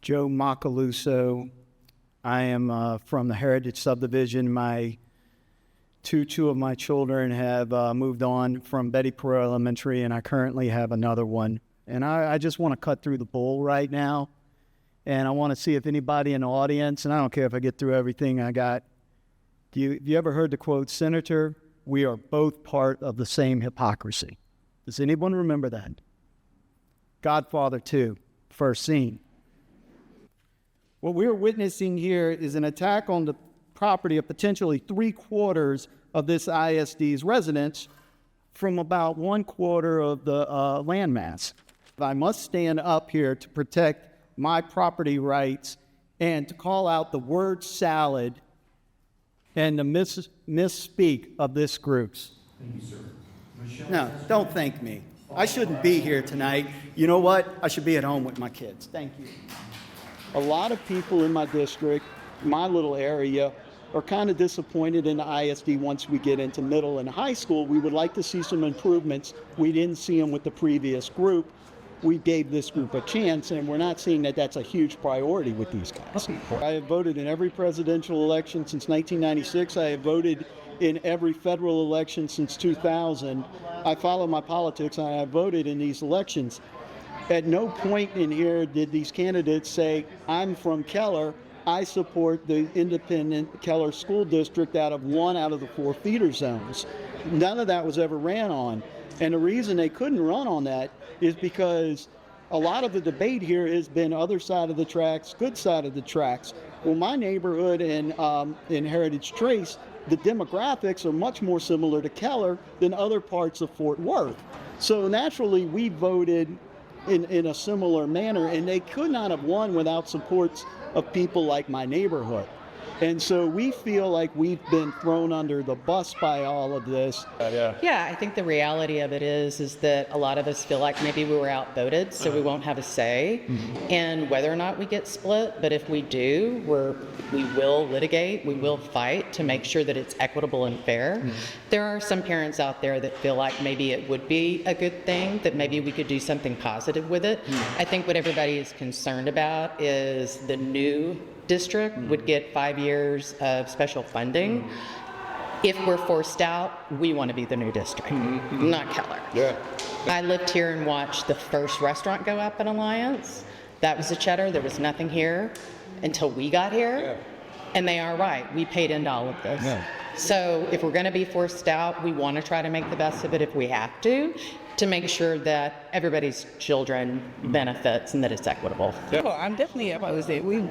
Joe Macaluso. I am from the Heritage Subdivision. Two of my children have moved on from Betty Pearl Elementary, and I currently have another one. And I just want to cut through the bull right now, and I want to see if anybody in the audience, and I don't care if I get through everything I got. Have you ever heard the quote, "Senator, we are both part of the same hypocrisy"? Does anyone remember that? Godfather 2, first scene. What we're witnessing here is an attack on the property of potentially 3/4 of this ISD's residents from about 1/4 of the landmass. I must stand up here to protect my property rights and to call out the word salad and the misspeak of this group's. Thank you, sir. No, don't thank me. I shouldn't be here tonight. You know what? I should be at home with my kids. Thank you. A lot of people in my district, my little area, are kind of disappointed in the ISD once we get into middle and high school. We would like to see some improvements. We didn't see them with the previous group. We gave this group a chance, and we're not seeing that that's a huge priority with these guys. I have voted in every presidential election since 1996. I have voted in every federal election since 2000. I follow my politics, and I have voted in these elections. At no point in here did these candidates say, "I'm from Keller, I support the independent Keller School District out of the 4 feeder zones." None of that was ever ran on. And the reason they couldn't run on that is because a lot of the debate here has been other side of the tracks, good side of the tracks. Well, my neighborhood in Heritage Trace, the demographics are much more similar to Keller than other parts of Fort Worth. So naturally, we voted in a similar manner, and they could not have won without supports of people like my neighborhood. And so we feel like we've been thrown under the bus by all of this. Yeah, I think the reality of it is that a lot of us feel like maybe we were outvoted, so we won't have a say in whether or not we get split. But if we do, we will litigate, we will fight to make sure that it's equitable and fair. There are some parents out there that feel like maybe it would be a good thing, that maybe we could do something positive with it. I think what everybody is concerned about is the new district would get 5 years of special funding. If we're forced out, we want to be the new district, not Keller. Yeah. I lived here and watched the first restaurant go up in Alliance. That was a Cheddar. There was nothing here until we got here. Yeah. And they are right. We paid into all of this. Yeah. So if we're going to be forced out, we want to try to make the best of it if we have to make sure that everybody's children benefits and that it's equitable. Yeah. Oh, I'm definitely opposed to it. We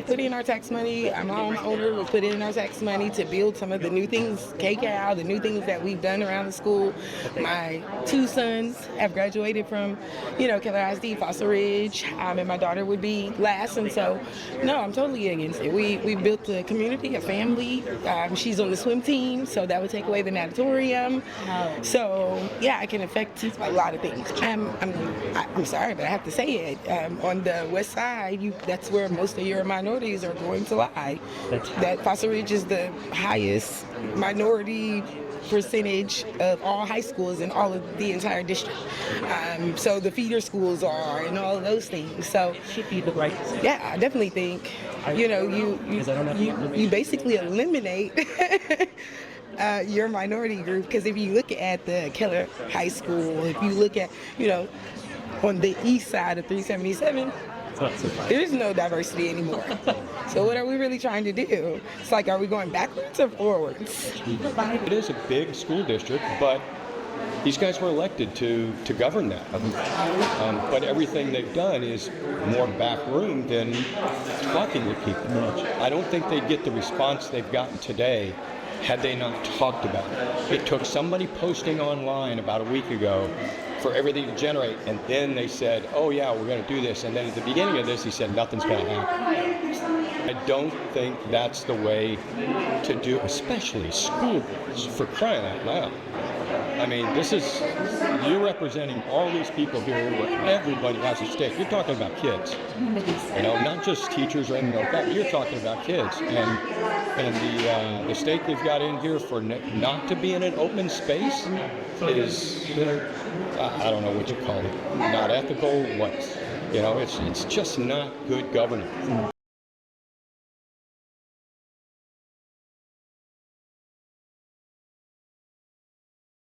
put in our tax money. I'm a homeowner. We put in our tax money to build some of the new things, KCAL, the new things that we've done around the school. My 2 sons have graduated from, Keller ISD, Fossil Ridge, and my daughter would be last. And so, no, I'm totally against it. We built a community, a family. She's on the swim team, so that would take away the natatorium. So, yeah, it can affect a lot of things. I'm sorry, but I have to say it. On the west side, that's where most of your minorities are going to lie. That Fossil Ridge is the highest minority percentage of all high schools in all of the entire district. So the feeder schools are, and all of those things. So it should be the right decision. Yeah, I definitely think you basically eliminate your minority group, because if you look at the Keller High School, if you look at, on the east side of 377, there is no diversity anymore. So what are we really trying to do? It's like, are we going backwards or forwards? It is a big school district, but these guys were elected to govern that. But everything they've done is more backroom than talking with people. I don't think they'd get the response they've gotten today had they not talked about it. It took somebody posting online about a week ago for everything to generate, and then they said, oh yeah, we're going to do this. And then at the beginning of this, he said, nothing's going to happen. I don't think that's the way to do, especially school boards, for crying out loud. I mean, you're representing all these people here where everybody has a stake. You're talking about kids, not just teachers or anything like that. You're talking about kids. And the stake they've got in here for not to be in an open space is, I don't know what you call it, not ethical, what? You know, it's just not good governance.